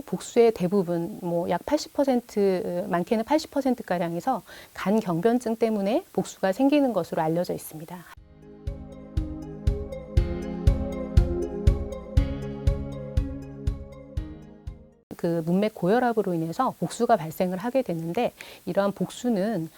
복수의 대부분, 뭐 약 80%, 많게는 80%가량에서 간 경변증 때문에 복수가 생기는 것으로 알려져 있습니다. 그 문맥 고혈압으로 인해서 복수가 발생을 하게 되는데, 이러한 복수는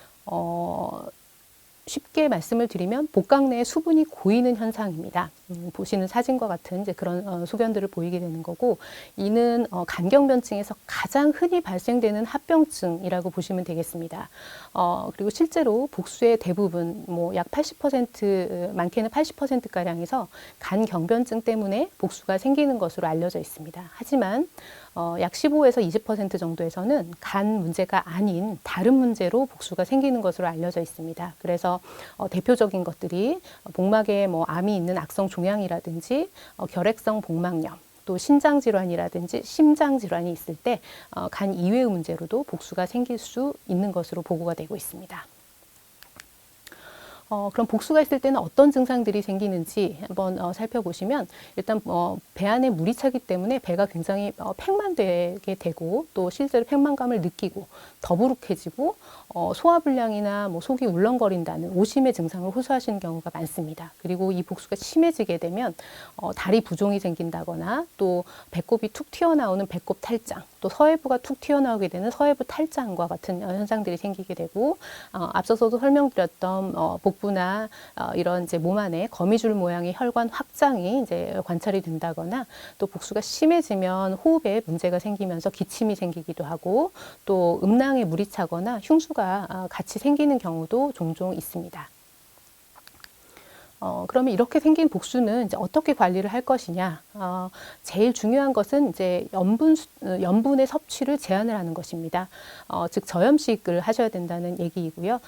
쉽게 말씀을 드리면 복강 내에 수분이 고이는 현상입니다. 보시는 사진과 같은 이제 그런 소견들을 보이게 되는 거고, 이는 간경변증에서 가장 흔히 발생되는 합병증이라고 보시면 되겠습니다. 그리고 실제로 복수의 대부분, 뭐 약 80%, 많게는 80%가량에서 간경변증 때문에 복수가 생기는 것으로 알려져 있습니다. 하지만 약 15에서 20% 정도에서는 간 문제가 아닌 다른 문제로 복수가 생기는 것으로 알려져 있습니다. 그래서 대표적인 것들이 복막에 뭐 암이 있는 악성 종양이라든지 결핵성 복막염, 또 신장질환이라든지 심장질환이 있을 때 간 이외의 문제로도 복수가 생길 수 있는 것으로 보고가 되고 있습니다. 그럼 복수가 있을 때는 어떤 증상들이 생기는지 한번 살펴보시면, 일단 배 안에 물이 차기 때문에 배가 굉장히 팽만되게 되고, 또 실제로 팽만감을 느끼고 더부룩해지고 소화불량이나 뭐 속이 울렁거린다는 오심의 증상을 호소하시는 경우가 많습니다. 그리고 이 복수가 심해지게 되면 다리 부종이 생긴다거나, 또 배꼽이 툭 튀어나오는 배꼽 탈장, 또 서해부가 툭 튀어나오게 되는 서해부 탈장과 같은 현상들이 생기게 되고, 앞서서도 설명드렸던 복부나 이런 이제 몸 안에 거미줄 모양의 혈관 확장이 이제 관찰이 된다거나, 또 복수가 심해지면 호흡에 문제가 생기면서 기침이 생기기도 하고, 또 음낭에 물이 차거나 흉수가 같이 생기는 경우도 종종 있습니다. 그러면 이렇게 생긴 복수는 이제 어떻게 관리를 할 것이냐? 제일 중요한 것은 이제 염분의 섭취를 제한을 하는 것입니다. 즉 저염식을 하셔야 된다는 얘기이고요.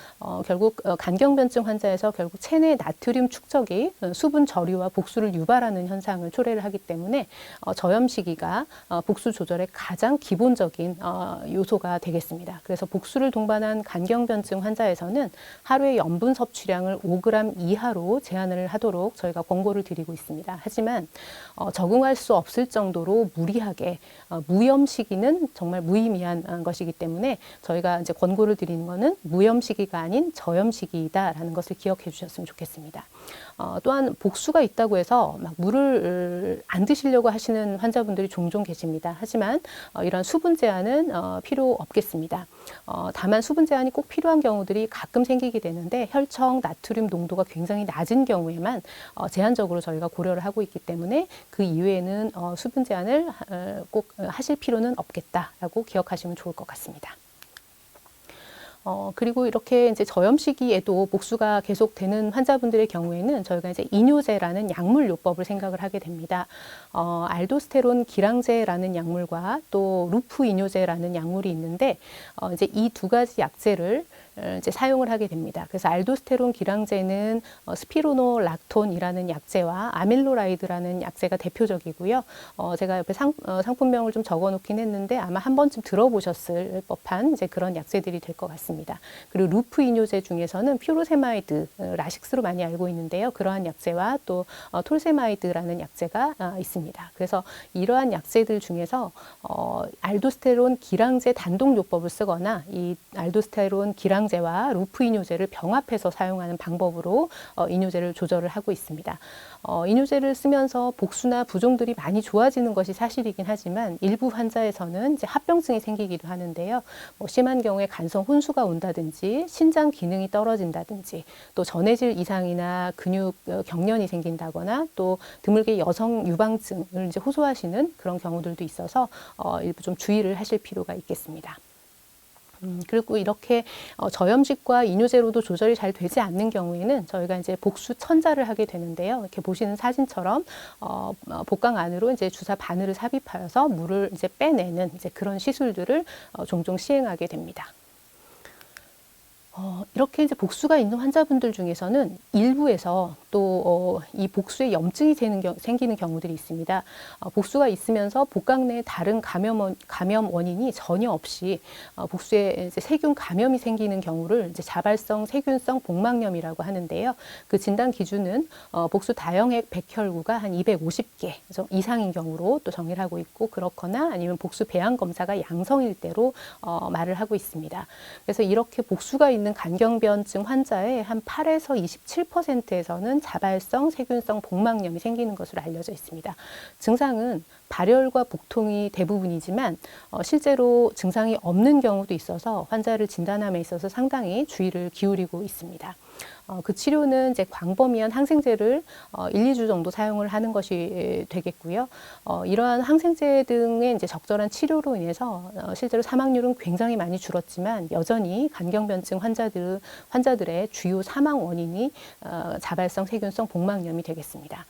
결국 간경변증 환자에서 결국 체내 나트륨 축적이 수분 저류와 복수를 유발하는 현상을 초래를 하기 때문에 저염식이가 복수 조절의 가장 기본적인 요소가 되겠습니다. 그래서 복수를 동반한 간경변증 환자에서는 하루의 염분 섭취량을 5g 이하로 제한을 하도록 저희가 권고를 드리고 있습니다. 하지만 적응할 수 없을 정도로 무리하게 무염시기는 정말 무의미한 것이기 때문에 저희가 이제 권고를 드리는 것은 무염시기가 아닌 저염시기다라는 것을 기억해 주셨으면 좋겠습니다. 또한 복수가 있다고 해서 막 물을 안 드시려고 하시는 환자분들이 종종 계십니다. 하지만 이런 수분 제한은 필요 없겠습니다. 다만 수분 제한이 꼭 필요한 경우들이 가끔 생기게 되는데, 혈청 나트륨 농도가 굉장히 낮은 경우에만 제한적으로 저희가 고려를 하고 있기 때문에 그 이외에는 수분 제한을 꼭 하실 필요는 없겠다라고 기억하시면 좋을 것 같습니다. 그리고 이렇게 이제 저염 시기에도 복수가 계속되는 환자분들의 경우에는 저희가 이제 이뇨제라는 약물요법을 생각을 하게 됩니다. 알도스테론 기량제라는 약물과 또 루프 이뇨제라는 약물이 있는데, 이제 이 두 가지 약제를 이제 사용을 하게 됩니다. 그래서 알도스테론 기량제는 스피로노락톤이라는 약제와 아밀로라이드라는 약제가 대표적이고요. 제가 옆에 상품명을 좀 적어 놓긴 했는데 아마 한 번쯤 들어보셨을 법한 이제 그런 약제들이 될 것 같습니다. 그리고 루프 이뇨제 중에서는 퓨로세마이드, 라식스로 많이 알고 있는데요. 그러한 약제와 또 톨세마이드라는 약제가 있습니다. 그래서 이러한 약제들 중에서 알도스테론 기량제 단독요법을 쓰거나 이 알도스테론 기량제와 루프 이뇨제를 병합해서 사용하는 방법으로 이뇨제를 조절을 하고 있습니다. 이뇨제를 쓰면서 복수나 부종들이 많이 좋아지는 것이 사실이긴 하지만 일부 환자에서는 이제 합병증이 생기기도 하는데요. 심한 경우에 간성 혼수가 온다든지 신장 기능이 떨어진다든지, 또 전해질 이상이나 근육 경련이 생긴다거나, 또 드물게 여성 유방증을 이제 호소하시는 그런 경우들도 있어서 일부 좀 주의를 하실 필요가 있겠습니다. 그리고 이렇게 저염식과 이뇨제로도 조절이 잘 되지 않는 경우에는 저희가 이제 복수 천자를 하게 되는데요. 이렇게 보시는 사진처럼 복강 안으로 이제 주사 바늘을 삽입하여서 물을 이제 빼내는 이제 그런 시술들을 종종 시행하게 됩니다. 이렇게 이제 복수가 있는 환자분들 중에서는 일부에서 또 이 복수에 염증이 생기는 경우들이 있습니다. 복수가 있으면서 복강 내에 다른 감염 원인이 전혀 없이 복수에 이제 세균 감염이 생기는 경우를 이제 자발성 세균성 복막염이라고 하는데요. 그 진단 기준은 복수 다형액 백혈구가 한 250개 이상인 경우로 또 정의를 하고 있고, 그렇거나 아니면 복수 배양 검사가 양성일 때로 말을 하고 있습니다. 그래서 이렇게 복수가 있는 간경변증 환자의 한 8에서 27%에서는 자발성 세균성 복막염이 생기는 것으로 알려져 있습니다. 증상은 발열과 복통이 대부분이지만 실제로 증상이 없는 경우도 있어서 환자를 진단함에 있어서 상당히 주의를 기울이고 있습니다. 그 치료는 이제 광범위한 항생제를 1, 2주 정도 사용을 하는 것이 되겠고요. 이러한 항생제 등의 이제 적절한 치료로 인해서 실제로 사망률은 굉장히 많이 줄었지만 여전히 간경변증 환자들의 주요 사망 원인이 자발성 세균성 복막염이 되겠습니다.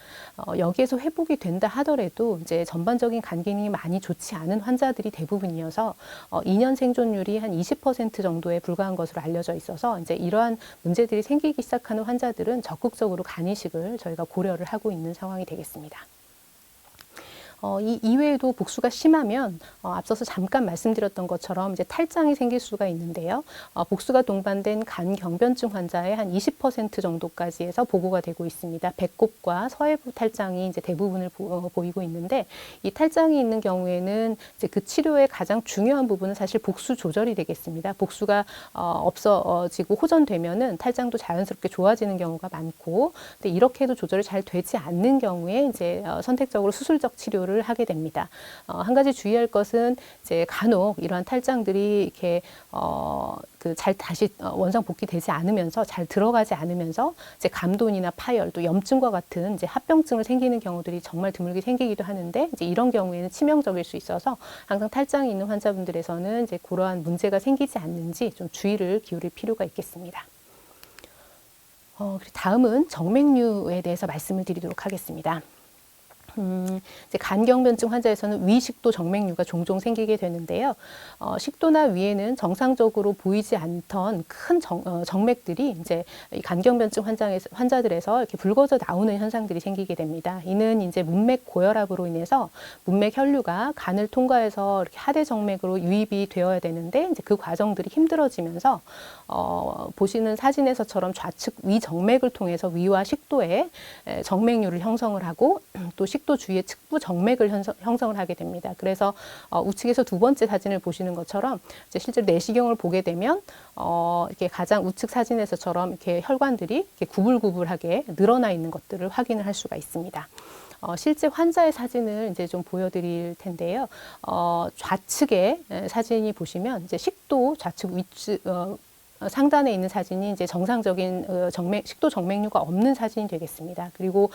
여기에서 회복이 된다 하더라도 이제 전반적인 간 기능이 많이 좋지 않은 환자들이 대부분이어서 2년 생존율이 한 20% 정도에 불과한 것으로 알려져 있어서 이제 이러한 문제들이 생기기 시작하는 환자들은 적극적으로 간이식을 저희가 고려를 하고 있는 상황이 되겠습니다. 이 이외에도 복수가 심하면 앞서서 잠깐 말씀드렸던 것처럼 이제 탈장이 생길 수가 있는데요. 복수가 동반된 간경변증 환자의 한 20% 정도까지 해서 보고가 되고 있습니다. 배꼽과 서해부 탈장이 이제 대부분을 보이고 있는데, 이 탈장이 있는 경우에는 이제 그 치료의 가장 중요한 부분은 사실 복수 조절이 되겠습니다. 복수가 없어지고 호전되면은 탈장도 자연스럽게 좋아지는 경우가 많고, 근데 이렇게 해도 조절이 잘 되지 않는 경우에 이제 선택적으로 수술적 치료를 하게 됩니다. 한 가지 주의할 것은 이제 간혹 이러한 탈장들이 이렇게 잘 다시 원상 복귀되지 않으면서 잘 들어가지 않으면서 이제 감돈이나 파열 또 염증과 같은 이제 합병증을 생기는 경우들이 정말 드물게 생기기도 하는데, 이제 이런 경우에는 치명적일 수 있어서 항상 탈장이 있는 환자분들에서는 이제 그러한 문제가 생기지 않는지 좀 주의를 기울일 필요가 있겠습니다. 다음은 정맥류에 대해서 말씀을 드리도록 하겠습니다. 이제 간경변증 환자에서는 위식도 정맥류가 종종 생기게 되는데요. 식도나 위에는 정상적으로 보이지 않던 큰 정맥들이 이제 이 간경변증 환자들에서 이렇게 붉어져 나오는 현상들이 생기게 됩니다. 이는 이제 문맥 고혈압으로 인해서 문맥 혈류가 간을 통과해서 이렇게 하대 정맥으로 유입이 되어야 되는데, 이제 그 과정들이 힘들어지면서 보시는 사진에서처럼 좌측 위 정맥을 통해서 위와 식도에 정맥류를 형성을 하고 또 식도 주위에 측부 정맥을 형성을 하게 됩니다. 그래서 우측에서 두 번째 사진을 보시는 것처럼 이제 실제로 내시경을 보게 되면 이렇게 가장 우측 사진에서처럼 이렇게 혈관들이 이렇게 구불구불하게 늘어나 있는 것들을 확인을 할 수가 있습니다. 실제 환자의 사진을 이제 좀 보여드릴 텐데요. 좌측에 사진이 보시면 이제 식도 좌측 위측 상단에 있는 사진이 이제 정상적인 식도 정맥류가 없는 사진이 되겠습니다. 그리고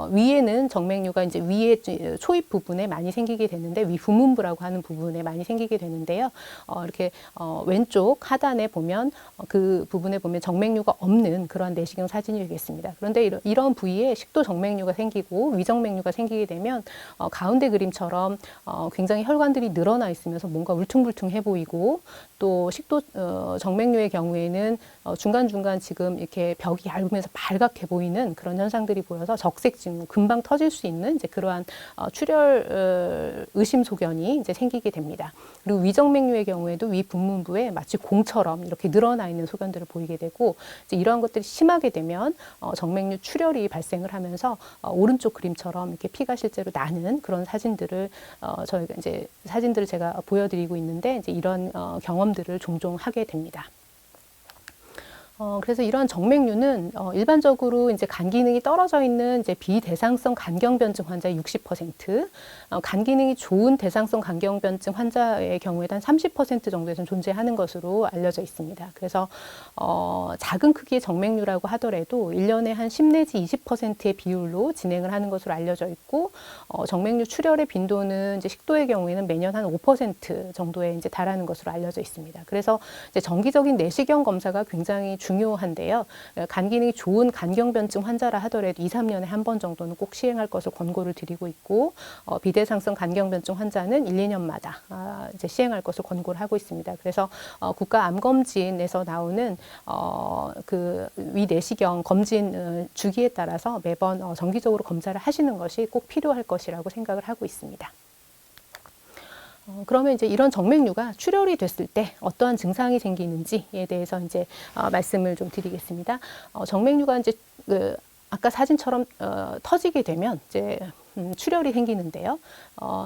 위에는 정맥류가 이제 위에 초입 부분에 많이 생기게 되는데, 위 부문부라고 하는 부분에 많이 생기게 되는데요. 이렇게 왼쪽 하단에 보면 그 부분에 보면 정맥류가 없는 그러한 내시경 사진이 되겠습니다. 그런데 이런 부위에 식도 정맥류가 생기고 위정맥류가 생기게 되면 가운데 그림처럼 굉장히 혈관들이 늘어나 있으면서 뭔가 울퉁불퉁해 보이고, 또 식도 정맥류의 경우에는 중간중간 지금 이렇게 벽이 얇으면서 발각해 보이는 그런 현상들이 보여서 적색증후, 금방 터질 수 있는 이제 그러한 출혈 의심 소견이 이제 생기게 됩니다. 그리고 위정맥류의 경우에도 위 분문부에 마치 공처럼 이렇게 늘어나 있는 소견들을 보이게 되고, 이제 이러한 것들이 심하게 되면 정맥류 출혈이 발생을 하면서 오른쪽 그림처럼 이렇게 피가 실제로 나는 그런 사진들을 저희가 이제 사진들을 제가 보여드리고 있는데, 이제 이런 경험들을 종종 하게 됩니다. 그래서 이러한 정맥류는 일반적으로 이제 간 기능이 떨어져 있는 이제 비대상성 간경변증 환자의 60%, 간 기능이 좋은 대상성 간경변증 환자의 경우에는 한 30% 정도에서 존재하는 것으로 알려져 있습니다. 그래서 작은 크기의 정맥류라고 하더라도 1년에 한 10 내지 20%의 비율로 진행을 하는 것으로 알려져 있고, 정맥류 출혈의 빈도는 이제 식도의 경우에는 매년 한 5% 정도에 이제 달하는 것으로 알려져 있습니다. 그래서 이제 정기적인 내시경 검사가 굉장히 중요한데요. 간 기능이 좋은 간경변증 환자라 하더라도 2, 3년에 한 번 정도는 꼭 시행할 것을 권고를 드리고 있고, 비대상성 간경변증 환자는 1, 2년마다 이제 시행할 것을 권고를 하고 있습니다. 그래서 국가암검진에서 나오는 그 위내시경 검진 주기에 따라서 매번 정기적으로 검사를 하시는 것이 꼭 필요할 것이라고 생각을 하고 있습니다. 그러면 이제 이런 정맥류가 출혈이 됐을 때 어떠한 증상이 생기는지에 대해서 이제 말씀을 좀 드리겠습니다. 정맥류가 이제 아까 사진처럼 터지게 되면 이제 출혈이 생기는데요.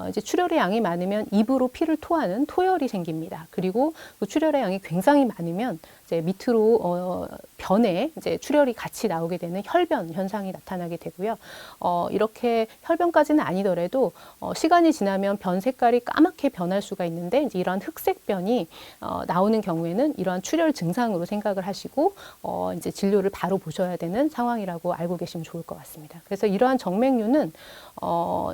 이제 출혈의 양이 많으면 입으로 피를 토하는 토혈이 생깁니다. 그리고 그 출혈의 양이 굉장히 많으면 이제 밑으로 변에 이제 출혈이 같이 나오게 되는 혈변 현상이 나타나게 되고요. 이렇게 혈변까지는 아니더라도 시간이 지나면 변 색깔이 까맣게 변할 수가 있는데 이제 이러한 흑색 변이 나오는 경우에는 이러한 출혈 증상으로 생각을 하시고 이제 진료를 바로 보셔야 되는 상황이라고 알고 계시면 좋을 것 같습니다. 그래서 이러한 정맥류는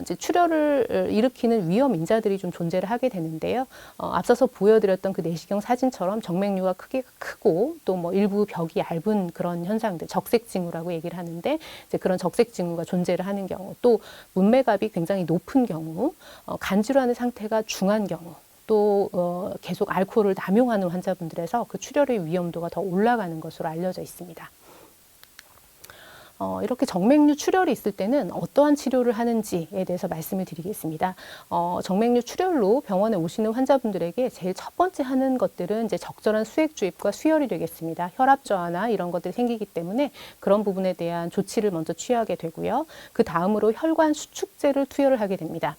이제 출혈을 일으키는 위험 인자들이 좀 존재를 하게 되는데요. 앞서서 보여드렸던 그 내시경 사진처럼 정맥류가 크기가 크고 또 뭐 일부 벽이 얇은 그런 현상들, 적색징후라고 얘기를 하는데 이제 그런 적색징후가 존재를 하는 경우, 또 문맥압이 굉장히 높은 경우, 간 질환의 상태가 중한 경우, 또 계속 알코올을 남용하는 환자분들에서 그 출혈의 위험도가 더 올라가는 것으로 알려져 있습니다. 이렇게 정맥류 출혈이 있을 때는 어떠한 치료를 하는지에 대해서 말씀을 드리겠습니다. 정맥류 출혈로 병원에 오시는 환자분들에게 제일 첫 번째 하는 것들은 이제 적절한 수액 주입과 수혈이 되겠습니다. 혈압 저하나 이런 것들이 생기기 때문에 그런 부분에 대한 조치를 먼저 취하게 되고요. 그 다음으로 혈관 수축제를 투여를 하게 됩니다.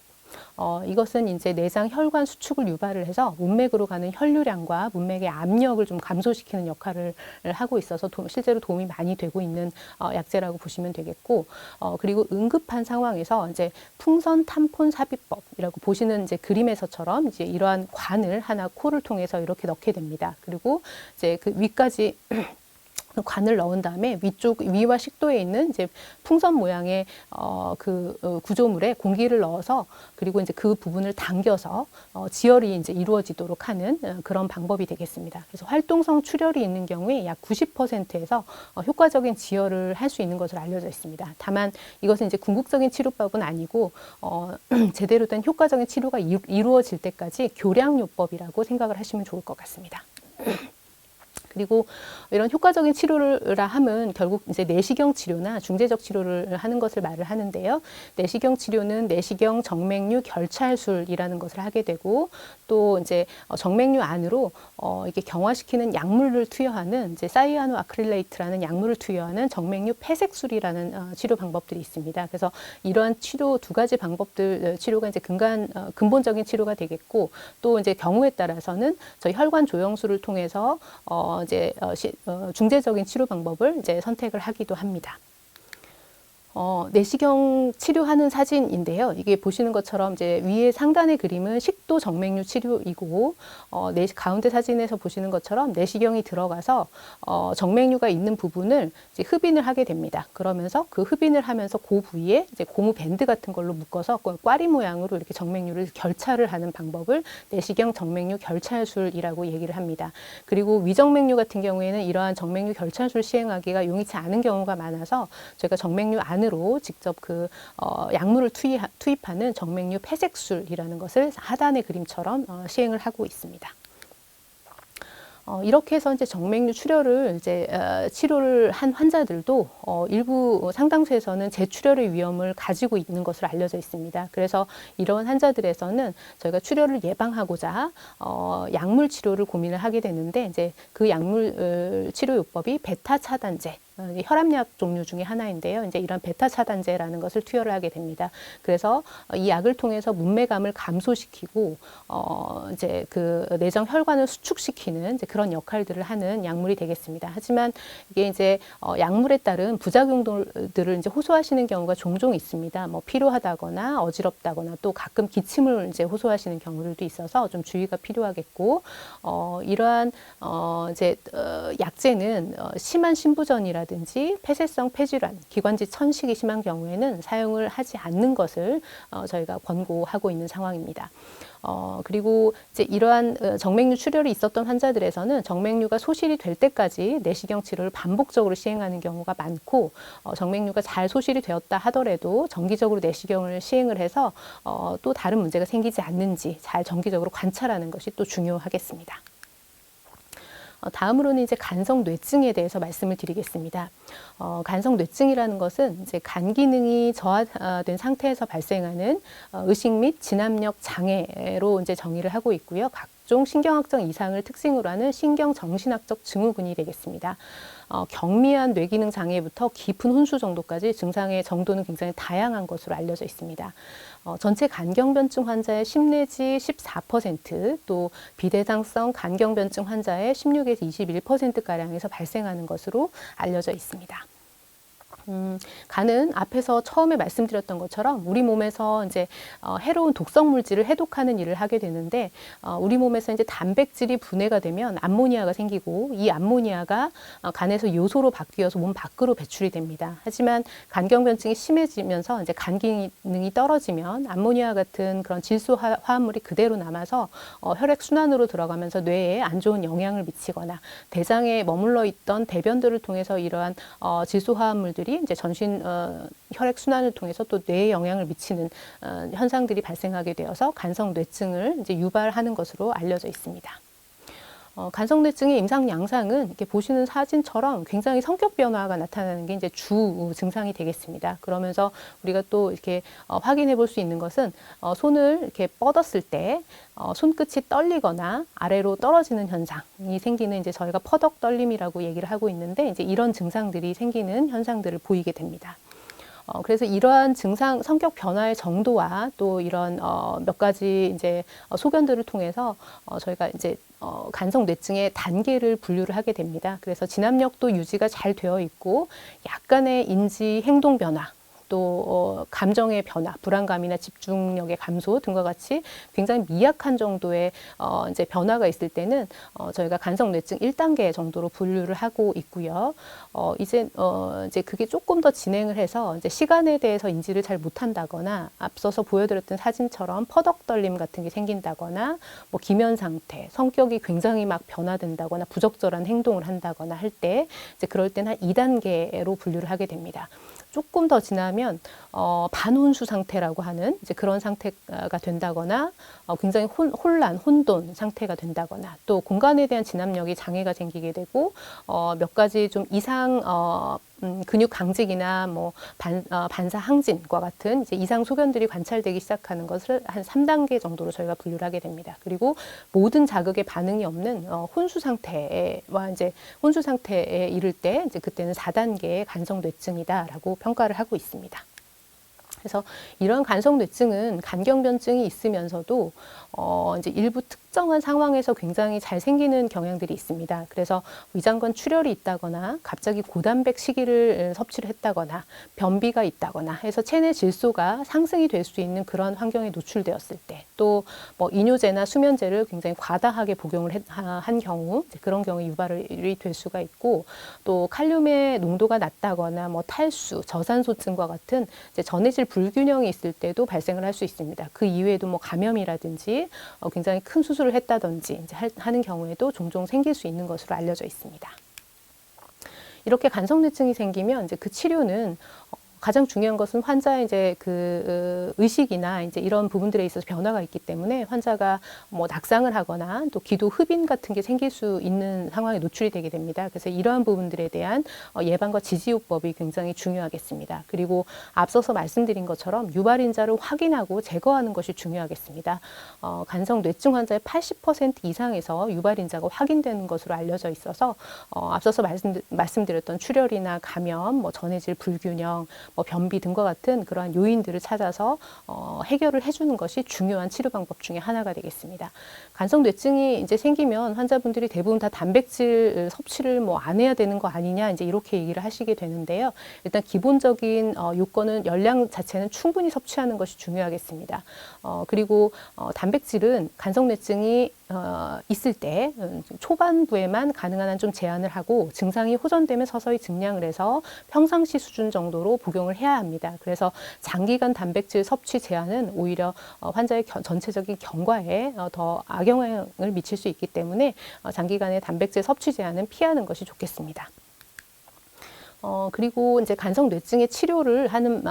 이것은 이제 내장 혈관 수축을 유발을 해서 문맥으로 가는 혈류량과 문맥의 압력을 좀 감소시키는 역할을 하고 있어서 실제로 도움이 많이 되고 있는 약제라고 보시면 되겠고, 그리고 응급한 상황에서 이제 풍선 탐폰 삽입법이라고 보시는 이제 그림에서처럼 이제 이러한 관을 하나 코를 통해서 이렇게 넣게 됩니다. 그리고 이제 그 위까지 관을 넣은 다음에 위와 식도에 있는 이제 풍선 모양의 구조물에 공기를 넣어서 그리고 이제 그 부분을 당겨서 지혈이 이제 이루어지도록 하는 그런 방법이 되겠습니다. 그래서 활동성 출혈이 있는 경우에 약 90%에서 효과적인 지혈을 할 수 있는 것으로 알려져 있습니다. 다만 이것은 이제 궁극적인 치료법은 아니고 제대로 된 효과적인 치료가 이루어질 때까지 교량요법이라고 생각을 하시면 좋을 것 같습니다. 그리고 이런 효과적인 치료를 함은 결국 이제 내시경 치료나 중재적 치료를 하는 것을 말을 하는데요. 내시경 치료는 내시경 정맥류 결찰술이라는 것을 하게 되고, 또 이제 정맥류 안으로 이게 경화시키는 약물을 투여하는 이제 사이아노 아크릴레이트라는 약물을 투여하는 정맥류 폐색술이라는 치료 방법들이 있습니다. 그래서 이러한 치료 두 가지 방법들 치료가 이제 근본적인 치료가 되겠고, 또 이제 경우에 따라서는 저희 혈관 조영술을 통해서 이제 중재적인 치료 방법을 이제 선택을 하기도 합니다. 내시경 치료하는 사진인데요. 이게 보시는 것처럼 이제 위에 상단의 그림은 식도 정맥류 치료이고, 가운데 사진에서 보시는 것처럼 내시경이 들어가서 정맥류가 있는 부분을 이제 흡인을 하게 됩니다. 그러면서 그 흡인을 하면서 그 부위에 이제 고무 밴드 같은 걸로 묶어서 꽈리 모양으로 이렇게 정맥류를 결찰을 하는 방법을 내시경 정맥류 결찰술이라고 얘기를 합니다. 그리고 위정맥류 같은 경우에는 이러한 정맥류 결찰술 시행하기가 용이치 않은 경우가 많아서 저희가 정맥류 안으로 직접 그 약물을 투입하는 정맥류 폐색술이라는 것을 하단의 그림처럼 시행을 하고 있습니다. 이렇게 해서 이제 정맥류 출혈을 이제 치료를 한 환자들도 일부 상당수에서는 재출혈의 위험을 가지고 있는 것으로 알려져 있습니다. 그래서 이런 환자들에서는 저희가 출혈을 예방하고자 약물 치료를 고민을 하게 되는데, 이제 그 약물 치료 요법이 베타 차단제, 혈압약 종류 중에 하나인데요. 이제 이런 베타 차단제라는 것을 투여를 하게 됩니다. 그래서 이 약을 통해서 문맥암을 감소시키고 이제 그 내장 혈관을 수축시키는 이제 그런 역할들을 하는 약물이 되겠습니다. 하지만 이게 이제 약물에 따른 부작용들을 이제 호소하시는 경우가 종종 있습니다. 뭐 피로하다거나 어지럽다거나 또 가끔 기침을 이제 호소하시는 경우들도 있어서 좀 주의가 필요하겠고, 이러한 이제 약제는 심한 신부전이라 든지 폐쇄성 폐질환, 기관지 천식이 심한 경우에는 사용을 하지 않는 것을 저희가 권고하고 있는 상황입니다. 그리고 이제 이러한 정맥류 출혈이 있었던 환자들에서는 정맥류가 소실이 될 때까지 내시경 치료를 반복적으로 시행하는 경우가 많고, 정맥류가 잘 소실이 되었다 하더라도 정기적으로 내시경을 시행을 해서 또 다른 문제가 생기지 않는지 잘 정기적으로 관찰하는 것이 또 중요하겠습니다. 다음으로는 이제 간성뇌증에 대해서 말씀을 드리겠습니다. 간성뇌증이라는 것은 이제 간 기능이 저하된 상태에서 발생하는 의식 및 진압력 장애로 이제 정의를 하고 있고요. 각종 신경학적 이상을 특징으로 하는 신경정신학적 증후군이 되겠습니다. 경미한 뇌기능 장애부터 깊은 혼수 정도까지 증상의 정도는 굉장히 다양한 것으로 알려져 있습니다. 전체 간경변증 환자의 10 내지 14%, 또 비대장성 간경변증 환자의 16에서 21%가량에서 발생하는 것으로 알려져 있습니다. 간은 앞에서 처음에 말씀드렸던 것처럼 우리 몸에서 이제 해로운 독성 물질을 해독하는 일을 하게 되는데, 우리 몸에서 이제 단백질이 분해가 되면 암모니아가 생기고, 이 암모니아가 간에서 요소로 바뀌어서 몸 밖으로 배출이 됩니다. 하지만 간경변증이 심해지면서 이제 간 기능이 떨어지면 암모니아 같은 그런 질소 화합물이 그대로 남아서 혈액 순환으로 들어가면서 뇌에 안 좋은 영향을 미치거나, 대장에 머물러 있던 대변들을 통해서 이러한 질소 화합물들이 이제 전신 혈액 순환을 통해서 또 뇌에 영향을 미치는 현상들이 발생하게 되어서 간성뇌증을 이제 유발하는 것으로 알려져 있습니다. 간성뇌증의 임상 양상은 이렇게 보시는 사진처럼 굉장히 성격 변화가 나타나는 게 이제 주 증상이 되겠습니다. 그러면서 우리가 또 이렇게 확인해 볼 수 있는 것은 손을 이렇게 뻗었을 때 손끝이 떨리거나 아래로 떨어지는 현상이 생기는, 이제 저희가 퍼덕 떨림이라고 얘기를 하고 있는데, 이제 이런 증상들이 생기는 현상들을 보이게 됩니다. 그래서 이러한 증상, 성격 변화의 정도와 또 이런 몇 가지 이제 소견들을 통해서 저희가 이제 간성뇌증의 단계를 분류를 하게 됩니다. 그래서 진압력도 유지가 잘 되어 있고, 약간의 인지 행동 변화, 또 감정의 변화, 불안감이나 집중력의 감소 등과 같이 굉장히 미약한 정도의 이제 변화가 있을 때는 저희가 간성뇌증 1단계 정도로 분류를 하고 있고요. 이제 그게 조금 더 진행을 해서 이제 시간에 대해서 인지를 잘 못한다거나, 앞서서 보여드렸던 사진처럼 퍼덕 떨림 같은 게 생긴다거나, 뭐 기면 상태, 성격이 굉장히 막 변화된다거나 부적절한 행동을 한다거나 할 때, 이제 그럴 때는 한 2단계로 분류를 하게 됩니다. 조금 더 지나면 반혼수 상태라고 하는 이제 그런 상태가 된다거나, 굉장히 혼란, 혼돈 상태가 된다거나, 또 공간에 대한 진압력이 장애가 생기게 되고, 몇 가지 좀 이상 근육 강직이나 뭐 반사 항진과 같은 이제 이상 소견들이 관찰되기 시작하는 것을 한 3단계 정도로 저희가 분류를 하게 됩니다. 그리고 모든 자극에 반응이 없는 혼수 상태와 이제 혼수 상태에 이를 때, 이제 그때는 4단계의 간성뇌증이다라고 평가를 하고 있습니다. 그래서 이런 간성뇌증은 간경변증이 있으면서도 이제 일부 특정한 상황에서 굉장히 잘 생기는 경향들이 있습니다. 그래서 위장관 출혈이 있다거나, 갑자기 고단백 식이를 섭취를 했다거나, 변비가 있다거나 해서 체내 질소가 상승이 될 수 있는 그런 환경에 노출되었을 때, 또 뭐 이뇨제나 수면제를 굉장히 과다하게 복용을 한 경우, 그런 경우에 유발이 될 수가 있고, 또 칼륨의 농도가 낮다거나, 뭐 탈수, 저산소증과 같은 이제 전해질 불균형이 있을 때도 발생을 할 수 있습니다. 그 이외에도 뭐 감염이라든지 굉장히 큰 수술을 했다든지 이제 하는 경우에도 종종 생길 수 있는 것으로 알려져 있습니다. 이렇게 간성뇌증이 생기면 이제 그 치료는 가장 중요한 것은 환자의 이제 그 의식이나 이제 이런 부분들에 있어서 변화가 있기 때문에 환자가 뭐 낙상을 하거나 또 기도 흡인 같은 게 생길 수 있는 상황에 노출이 되게 됩니다. 그래서 이러한 부분들에 대한 예방과 지지요법이 굉장히 중요하겠습니다. 그리고 앞서서 말씀드린 것처럼 유발인자를 확인하고 제거하는 것이 중요하겠습니다. 간성뇌증 환자의 80% 이상에서 유발인자가 확인되는 것으로 알려져 있어서 앞서서 말씀드렸던 출혈이나 감염, 뭐 전해질 불균형, 뭐 변비 등과 같은 그러한 요인들을 찾아서 해결을 해주는 것이 중요한 치료 방법 중에 하나가 되겠습니다. 간성뇌증이 이제 생기면 환자분들이 대부분 다 단백질 섭취를 뭐 안 해야 되는 거 아니냐 이제 이렇게 얘기를 하시게 되는데요. 일단 기본적인 요건은 열량 자체는 충분히 섭취하는 것이 중요하겠습니다. 그리고 단백질은 간성뇌증이 있을 때 초반부에만 가능한 한 좀 제한을 하고 증상이 호전되면 서서히 증량을 해서 평상시 수준 정도로 복용을 해야 합니다. 그래서 장기간 단백질 섭취 제한은 오히려 환자의 전체적인 경과에 더 악영향을 미칠 수 있기 때문에 장기간의 단백질 섭취 제한은 피하는 것이 좋겠습니다. 그리고 이제 간성뇌증의 치료를 하는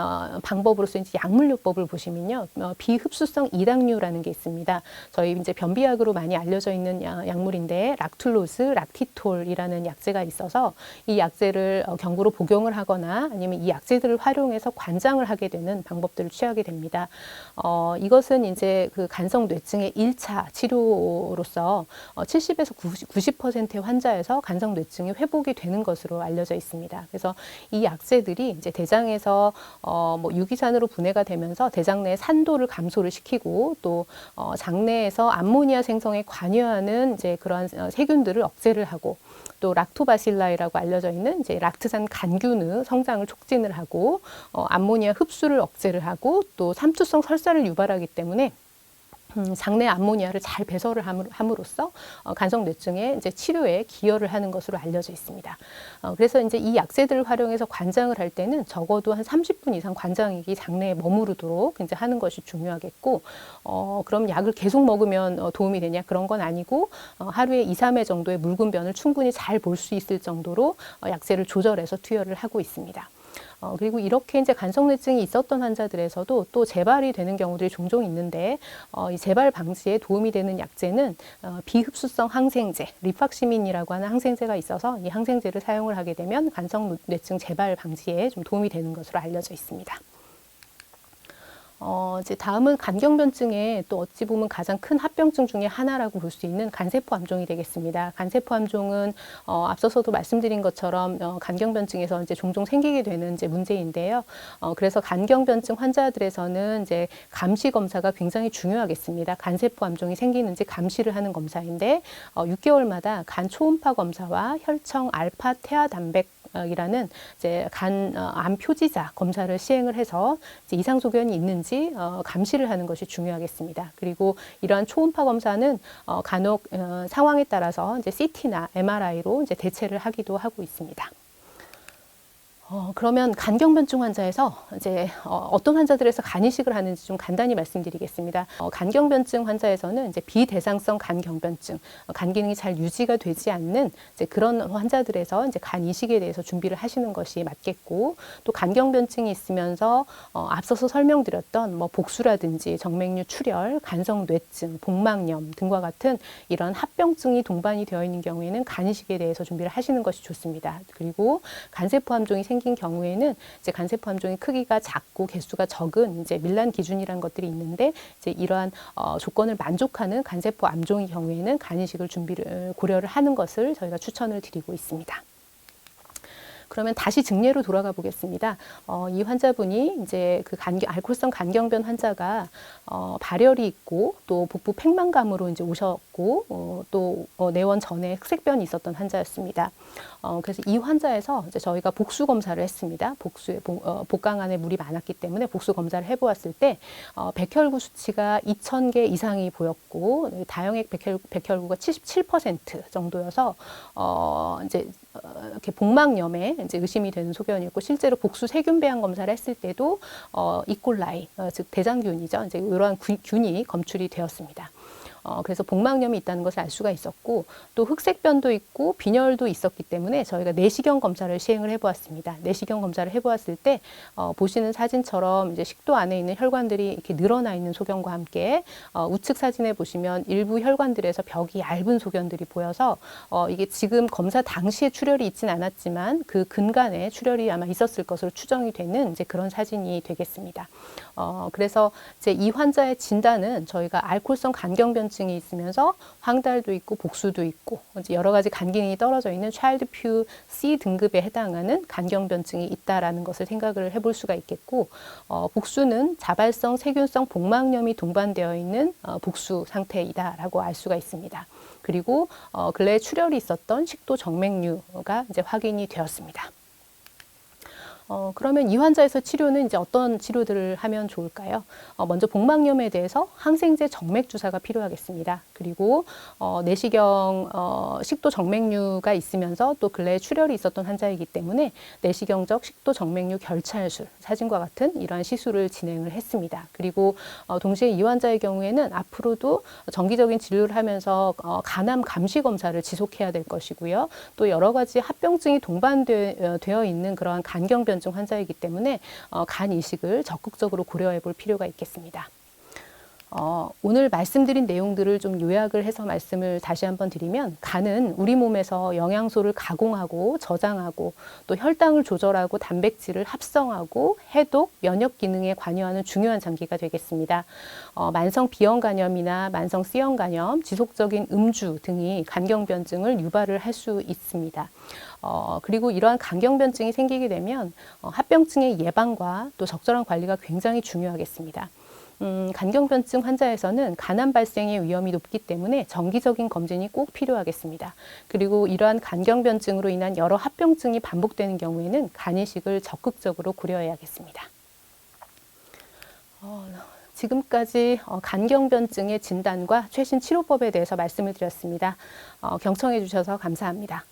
방법으로서 이제 약물요법을 보시면요. 비흡수성 이당류라는 게 있습니다. 저희 이제 변비약으로 많이 알려져 있는 약물인데 락툴로스, 락티톨이라는 약제가 있어서 이 약제를 경구로 복용을 하거나 아니면 이 약제들을 활용해서 관장을 하게 되는 방법들을 취하게 됩니다. 이것은 이제 그 간성뇌증의 1차 치료로서 70에서 90%의 환자에서 간성뇌증이 회복이 되는 것으로 알려져 있습니다. 그래서 이 약제들이 이제 대장에서 유기산으로 분해가 되면서 대장 내 산도를 감소를 시키고 또 장내에서 암모니아 생성에 관여하는 이제 그러한 세균들을 억제를 하고 또 락토바실라이라고 알려져 있는 이제 락트산 간균의 성장을 촉진을 하고 암모니아 흡수를 억제를 하고 또 삼투성 설사를 유발하기 때문에 장내 암모니아를 잘 배설을 함으로써 간성뇌증의 이제 치료에 기여를 하는 것으로 알려져 있습니다. 그래서 이제 이 약제들을 활용해서 관장을 할 때는 적어도 한 30분 이상 관장액이 장내에 머무르도록 이제 하는 것이 중요하겠고, 그럼 약을 계속 먹으면 도움이 되냐? 그런 건 아니고 하루에 2, 3회 정도의 묽은 변을 충분히 잘 볼 수 있을 정도로 약제를 조절해서 투여를 하고 있습니다. 그리고 이렇게 이제 간성뇌증이 있었던 환자들에서도 또 재발이 되는 경우들이 종종 있는데, 이 재발 방지에 도움이 되는 약제는 비흡수성 항생제, 리팍시민이라고 하는 항생제가 있어서 이 항생제를 사용을 하게 되면 간성뇌증 재발 방지에 좀 도움이 되는 것으로 알려져 있습니다. 이제 다음은 간경변증의 또 어찌 보면 가장 큰 합병증 중에 하나라고 볼 수 있는 간세포 암종이 되겠습니다. 간세포 암종은 앞서서도 말씀드린 것처럼 간경변증에서 이제 종종 생기게 되는 이제 문제인데요. 그래서 간경변증 환자들에서는 이제 감시 검사가 굉장히 중요하겠습니다. 간세포 암종이 생기는지 감시를 하는 검사인데 6개월마다 간 초음파 검사와 혈청 알파 태아 단백 이라는 이제 암 표지자 검사를 시행을 해서 이제 이상 소견이 있는지 감시를 하는 것이 중요하겠습니다. 그리고 이러한 초음파 검사는 간혹 상황에 따라서 이제 CT나 MRI로 이제 대체를 하기도 하고 있습니다. 그러면 간경변증 환자에서 이제 어떤 환자들에서 간 이식을 하는지 좀 간단히 말씀드리겠습니다. 간경변증 환자에서는 이제 비대상성 간경변증, 간 기능이 잘 유지가 되지 않는 이제 그런 환자들에서 이제 간 이식에 대해서 준비를 하시는 것이 맞겠고, 또 간경변증이 있으면서 앞서서 설명드렸던 뭐 복수라든지 정맥류 출혈, 간성뇌증, 복막염 등과 같은 이런 합병증이 동반이 되어 있는 경우에는 간 이식에 대해서 준비를 하시는 것이 좋습니다. 그리고 간세포 암종이 생긴 경우에는 이제 간세포 암종의 크기가 작고 개수가 적은 이제 밀란 기준이라는 것들이 있는데, 이제 이러한 조건을 만족하는 간세포 암종의 경우에는 간 이식을 고려를 하는 것을 저희가 추천을 드리고 있습니다. 그러면 다시 증례로 돌아가 보겠습니다. 이 환자분이 이제 그 알코올성 간경변 환자가 발열이 있고 또 복부 팽만감으로 이제 오셨고 또 내원 전에 흑색변이 있었던 환자였습니다. 그래서 이 환자에서 이제 저희가 복수 검사를 했습니다. 복강 안에 물이 많았기 때문에 복수 검사를 해보았을 때 백혈구 수치가 2,000개 이상이 보였고 다형액 백혈구가 77% 정도여서 이제 이렇게 복막염에 이제 의심이 되는 소견이었고, 실제로 복수 세균 배양 검사를 했을 때도 이콜라이, 즉 대장균이죠. 이제 이러한 균이 검출이 되었습니다. 그래서 복막염이 있다는 것을 알 수가 있었고, 또 흑색변도 있고 빈혈도 있었기 때문에 저희가 내시경 검사를 시행을 해보았습니다. 내시경 검사를 해보았을 때 보시는 사진처럼 이제 식도 안에 있는 혈관들이 이렇게 늘어나 있는 소견과 함께 우측 사진에 보시면 일부 혈관들에서 벽이 얇은 소견들이 보여서 이게 지금 검사 당시에 출혈이 있진 않았지만 그 근간에 출혈이 아마 있었을 것으로 추정이 되는 이제 그런 사진이 되겠습니다. 그래서 이제 이 환자의 진단은 저희가 알코올성 간경변증이 있으면서 황달도 있고 복수도 있고 이제 여러 가지 간 기능이 떨어져 있는 차일드퓨 C 등급에 해당하는 간경변증이 있다라는 것을 생각을 해볼 수가 있겠고, 복수는 자발성 세균성 복막염이 동반되어 있는 복수 상태이다라고 알 수가 있습니다. 그리고 근래에 출혈이 있었던 식도 정맥류가 이제 확인이 되었습니다. 그러면 이 환자에서 치료는 이제 어떤 치료들을 하면 좋을까요? 먼저 복막염에 대해서 항생제 정맥 주사가 필요하겠습니다. 그리고 내시경 식도 정맥류가 있으면서 또 근래에 출혈이 있었던 환자이기 때문에 내시경적 식도 정맥류 결찰술, 사진과 같은 이러한 시술을 진행을 했습니다. 그리고 동시에 이 환자의 경우에는 앞으로도 정기적인 진료를 하면서 간암 감시 검사를 지속해야 될 것이고요. 또 여러 가지 합병증이 동반되어 있는 그러한 간경변증 환자이기 때문에 간 이식을 적극적으로 고려해 볼 필요가 있겠습니다. 오늘 말씀드린 내용들을 좀 요약을 해서 말씀을 다시 한번 드리면, 간은 우리 몸에서 영양소를 가공하고 저장하고 또 혈당을 조절하고 단백질을 합성하고 해독, 면역 기능에 관여하는 중요한 장기가 되겠습니다. 만성 B형 간염이나 만성 C형 간염, 지속적인 음주 등이 간경변증을 유발을 할 수 있습니다. 그리고 이러한 간경변증이 생기게 되면 합병증의 예방과 또 적절한 관리가 굉장히 중요하겠습니다. 간경변증 환자에서는 간암 발생의 위험이 높기 때문에 정기적인 검진이 꼭 필요하겠습니다. 그리고 이러한 간경변증으로 인한 여러 합병증이 반복되는 경우에는 간이식을 적극적으로 고려해야겠습니다. 지금까지 간경변증의 진단과 최신 치료법에 대해서 말씀을 드렸습니다. 경청해 주셔서 감사합니다.